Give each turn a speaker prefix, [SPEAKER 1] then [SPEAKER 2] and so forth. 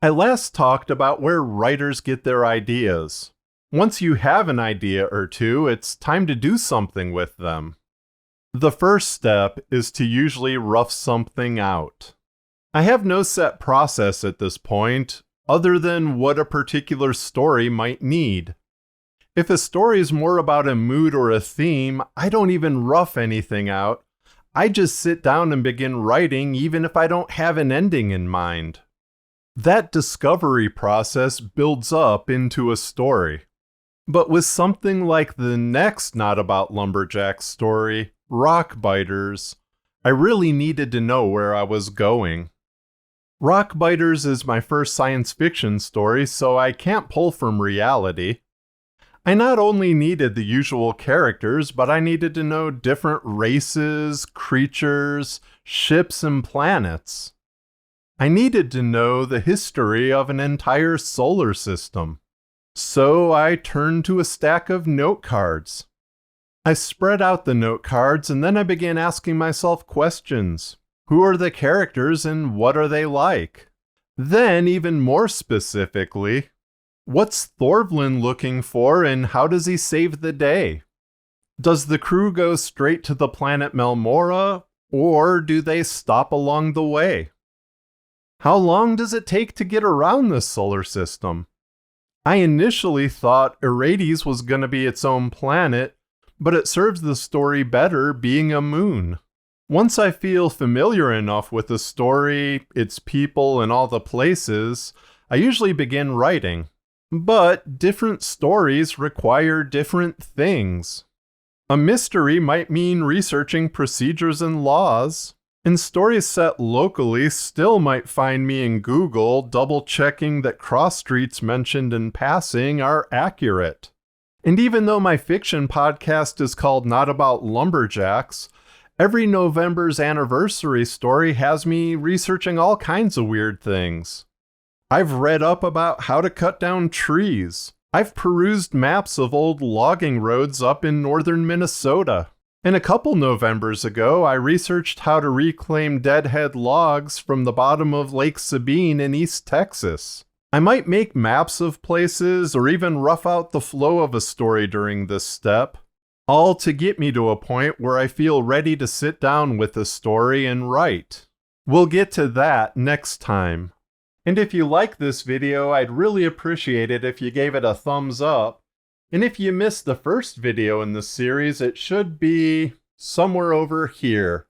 [SPEAKER 1] I last talked about where writers get their ideas. Once you have an idea or two, it's time to do something with them. The first step is to usually rough something out. I have no set process at this point, other than what a particular story might need. If a story is more about a mood or a theme, I don't even rough anything out. I just sit down and begin writing even if I don't have an ending in mind. That discovery process builds up into a story. But with something like the next Not About Lumberjacks story, Rockbiters, I really needed to know where I was going. Rockbiters is my first science fiction story, so I can't pull from reality. I not only needed the usual characters, but I needed to know different races, creatures, ships, and planets. I needed to know the history of an entire solar system. So I turned to a stack of note cards. I spread out the note cards and then I began asking myself questions. Who are the characters and what are they like? Then, even more specifically, what's Thorvlin looking for and how does he save the day? Does the crew go straight to the planet Melmora or do they stop along the way? How long does it take to get around this solar system? I initially thought Arades was going to be its own planet, but it serves the story better being a moon. Once I feel familiar enough with the story, its people, and all the places, I usually begin writing. But different stories require different things. A mystery might mean researching procedures and laws, and stories set locally still might find me in Google double-checking that cross streets mentioned in passing are accurate. And even though my fiction podcast is called Not About Lumberjacks, every November's anniversary story has me researching all kinds of weird things. I've read up about how to cut down trees. I've perused maps of old logging roads up in northern Minnesota. And a couple Novembers ago, I researched how to reclaim deadhead logs from the bottom of Lake Sabine in East Texas. I might make maps of places or even rough out the flow of a story during this step, all to get me to a point where I feel ready to sit down with a story and write. We'll get to that next time. And if you like this video, I'd really appreciate it if you gave it a thumbs up. And if you missed the first video in this series, it should be somewhere over here.